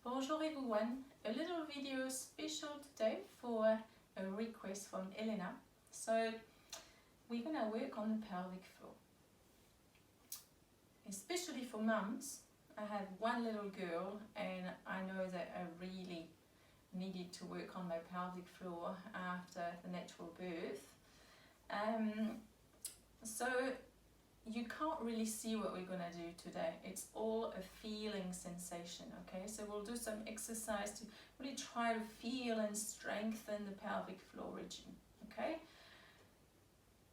Bonjour everyone, a little video special today for a request from Elena. So we're gonna work on the pelvic floor. Especially for mums, I have one little girl and I know that I really needed to work on my pelvic floor after the natural birth. So you can't really see what we're gonna do today. It's all a feeling sensation, okay? So we'll do some exercise to really try to feel and strengthen the pelvic floor region, okay?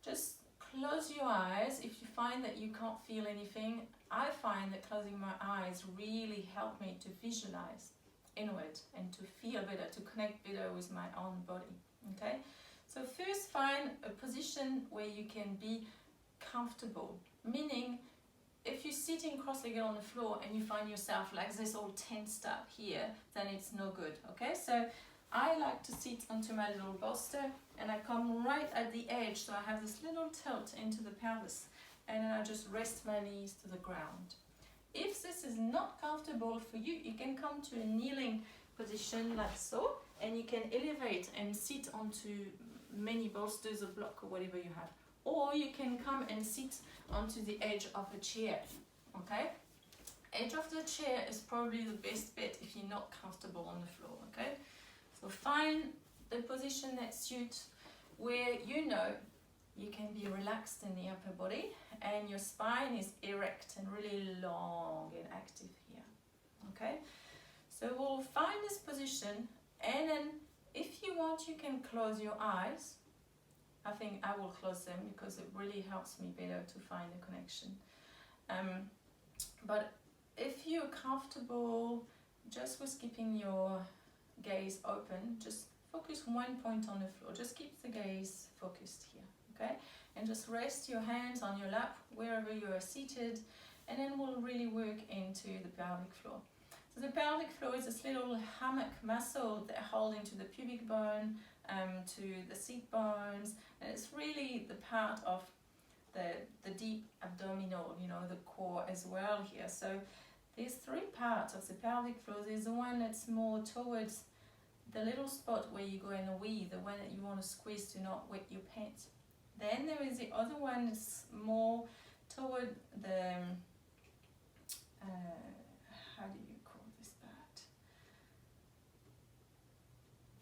Just close your eyes if you find that you can't feel anything. I find that closing my eyes really helped me to visualize inward and to feel better, to connect better with my own body, okay? So first find a position where you can be comfortable, meaning if you're sitting cross-legged on the floor and you find yourself like this all tensed up here, then it's no good, okay? So I like to sit onto my little bolster and I come right at the edge, so I have this little tilt into the pelvis and then I just rest my knees to the ground. If this is not comfortable for you, you can come to a kneeling position like so, and you can elevate and sit onto many bolsters or block or whatever you have. Or you can come and sit onto the edge of a chair, okay? Edge of the chair is probably the best bet if you're not comfortable on the floor, okay? So find the position that suits where you know you can be relaxed in the upper body and your spine is erect and really long and active here, okay? So we'll find this position and then if you want you can close your eyes. I think I will close them because it really helps me better to find a connection. But if you're comfortable just with keeping your gaze open, just focus one point on the floor. Just keep the gaze focused here, okay? And just rest your hands on your lap wherever you are seated, and then we'll really work into the pelvic floor. So the pelvic floor is this little hammock muscle that holds into the pubic bone, to the seat bones, and it's really the part of the deep abdominal, you know, the core as well here. So there's three parts of the pelvic floor. There's the one that's more towards the little spot where you go in a wee, the one that you want to squeeze to not wet your pants. Then there is the other one that's more toward the, how do you call this part?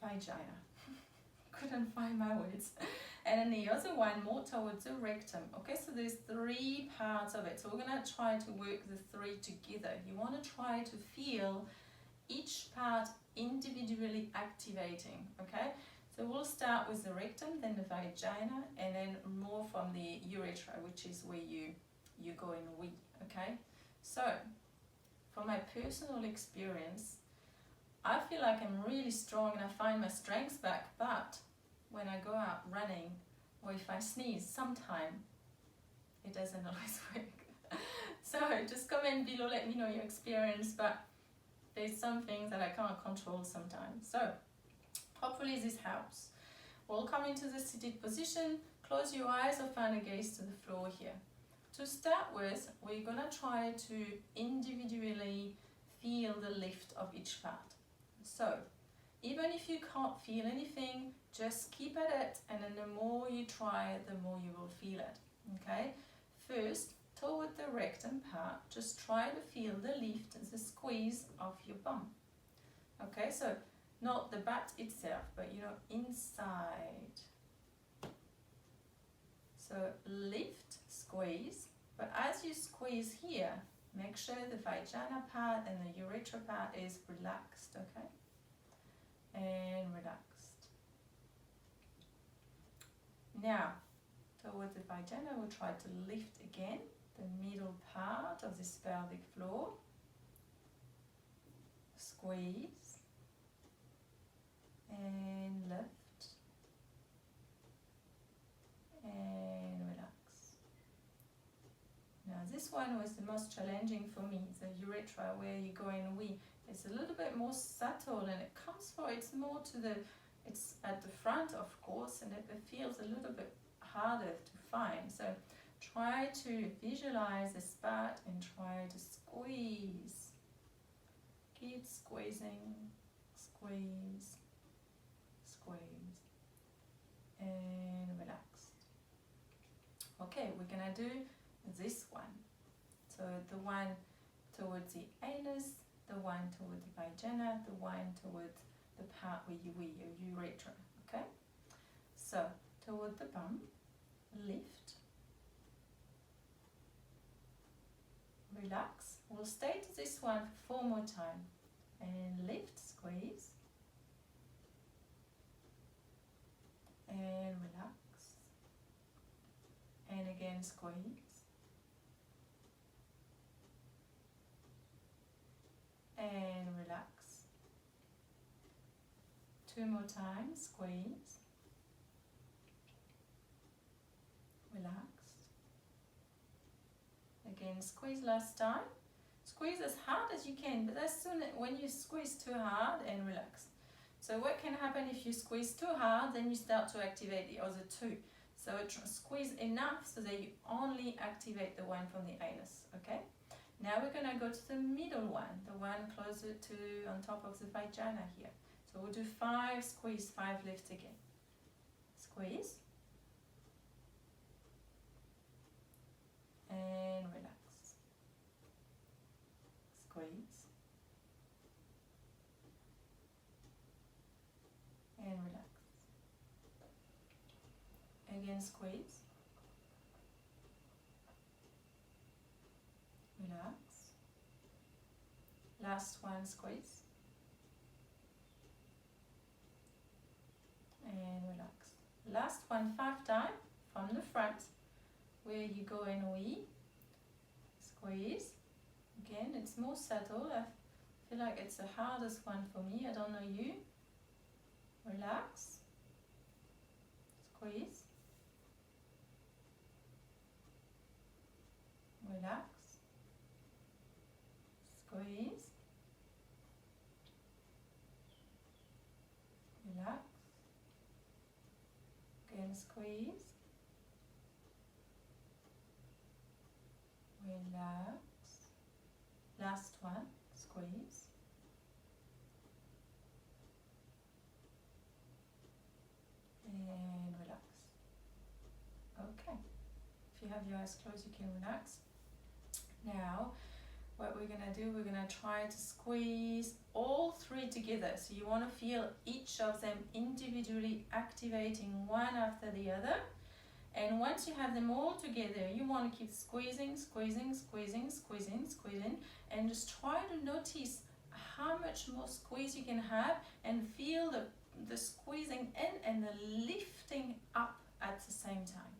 Vagina. Couldn't find my words. And then the other one more towards the rectum. Okay, so there's three parts of it. So we're gonna try to work the three together. You wanna try to feel each part individually activating, okay? So we'll start with the rectum, then the vagina, and then more from the urethra, which is where you go in a wee, okay? So, from my personal experience, I feel like I'm really strong and I find my strength back, but when I go out running or if I sneeze sometime, it doesn't always work. So just comment below, let me know your experience, but there's some things that I can't control sometimes. So hopefully this helps. We'll come into the seated position, close your eyes or find a gaze to the floor here. To start with, we're gonna try to individually feel the lift of each part. So, even if you can't feel anything, just keep at it, and then the more you try it, the more you will feel it, okay? First, toward the rectum part, just try to feel the lift and the squeeze of your bum, okay? So, not the butt itself, but you know, inside. So, lift, squeeze, but as you squeeze here, make sure the vagina part and the urethra part is relaxed, okay? And relaxed. Now, towards the vagina, we'll try to lift again the middle part of this pelvic floor. Squeeze. And lift. And relax. Now, this one was the most challenging for me, the urethra, where you go in a wee. It's a little bit more subtle and it comes for, it's more to the, it's at the front of course, and it feels a little bit harder to find. So try to visualize this part and try to squeeze. Keep squeezing, squeeze, squeeze, and relax. Okay, we're gonna do this one. So the one towards the anus, the one towards the vagina, the one towards the part where you wee, your urethra. Okay? So toward the bum, lift, relax. We'll stay to this one for 4 more times. And lift, squeeze, and relax, and again squeeze, and relax. 2 more times, squeeze, relax, again squeeze last time. Squeeze as hard as you can, but as soon as when you squeeze too hard, and relax. So what can happen if you squeeze too hard, then you start to activate the other two. So squeeze enough so that you only activate the one from the anus, okay? Now we're gonna go to the middle one, the one closer to on top of the vagina here. So we'll do 5 squeeze, 5 lift again. Squeeze. And relax. Squeeze. And relax. Again squeeze. Relax. Last one, squeeze. And relax. Last one, 5 times from the front, where you go and wee. Squeeze. Again, it's more subtle. I feel like it's the hardest one for me. I don't know you. Relax. Squeeze. Relax. Squeeze. Relax. Again, squeeze. Relax. Last one, squeeze. And relax. Okay. If you have your eyes closed, you can relax. Now, what we're going to do, we're going to try to squeeze all 3 together. So you want to feel each of them individually activating one after the other. And once you have them all together, you want to keep squeezing, squeezing, squeezing, squeezing, squeezing, and just try to notice how much more squeeze you can have and feel the squeezing in and the lifting up at the same time.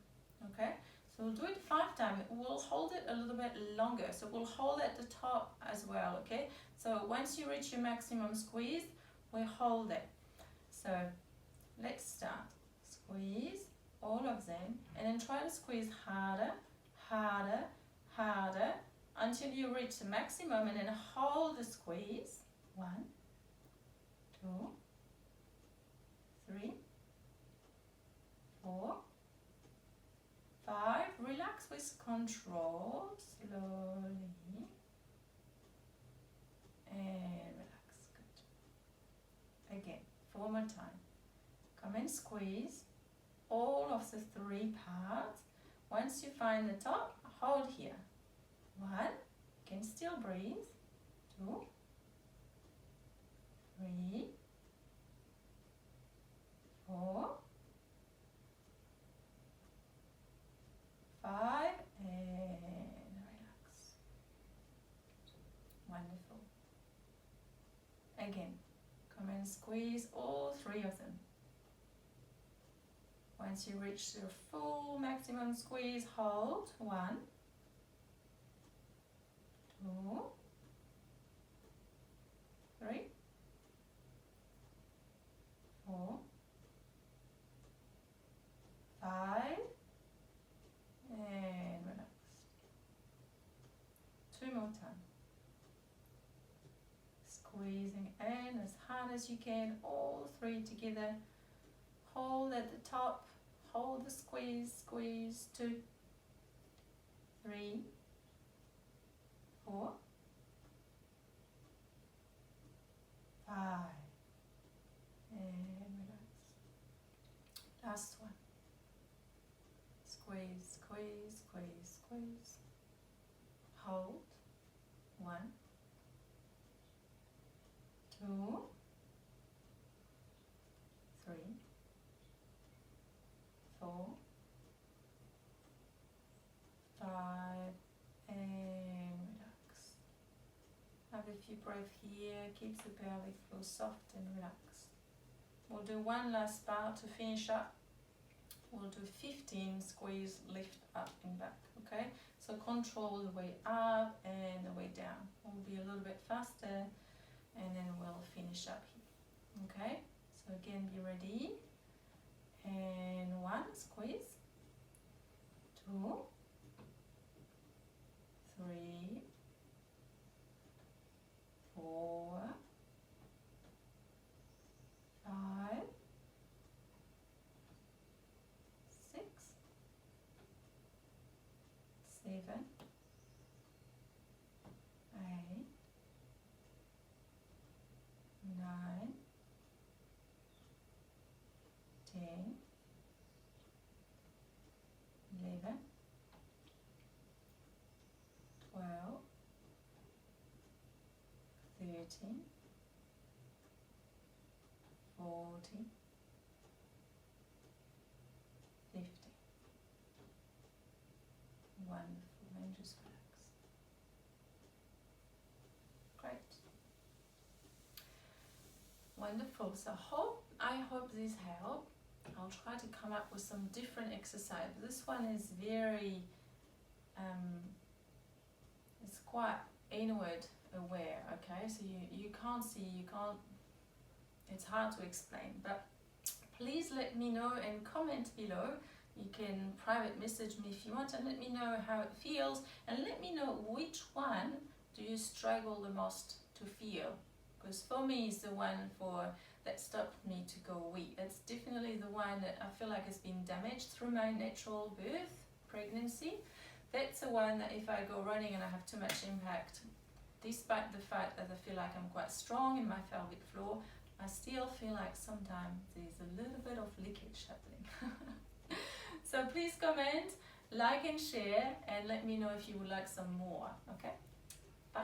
Okay? So we'll do it 5 times. We'll hold it a little bit longer. So we'll hold at the top as well, okay? So once you reach your maximum squeeze, we hold it. So let's start. Squeeze all of them, and then try to squeeze harder, harder, harder, until you reach the maximum, and then hold the squeeze. 1, 2, 3, 4, 5. Relax with control, slowly, and relax. Good. Again, 4 more times. Come and squeeze all of the 3 parts. Once you find the top, hold here. 1, you can still breathe. 2, 3, 4, 5, and relax. Wonderful. Again, come and squeeze all 3 of them. Once you reach your full maximum squeeze, hold. 1, 2, 3, 4, 5, and relax. 2 more times. Squeezing in as hard as you can, all 3 together. Hold at the top, hold the squeeze, squeeze. 2, 3, 4, 5, and relax. Last one. Squeeze, squeeze, squeeze, squeeze. Hold. 1, 2, 3, 4, 5, and relax. Have a few breaths here, keeps the pelvic floor soft and relaxed. We'll do one last part to finish up. We'll do 15 squeeze, lift up and back, okay? So control the way up and the way down. We'll be a little bit faster and then we'll finish up here, okay? So again, be ready. And 1, squeeze. 2, 3, 4, 5, 6, 7, 8, 9, 10, 11, 12, 13, 14, 15. Wonderful, and just relax. Great. Wonderful. So I hope this helped. I'll try to come up with some different exercise. This one is very, it's quite inward aware, okay? So you can't see, it's hard to explain, but please let me know and comment below. You can private message me if you want and let me know how it feels and let me know which one do you struggle the most to feel. Because for me it's the one that stopped me to go weak. It's definitely the one that I feel like has been damaged through my natural birth, pregnancy. That's the one that if I go running and I have too much impact, despite the fact that I feel like I'm quite strong in my pelvic floor, I still feel like sometimes there's a little bit of leakage happening. So please comment, like and share, and let me know if you would like some more, okay? Bye.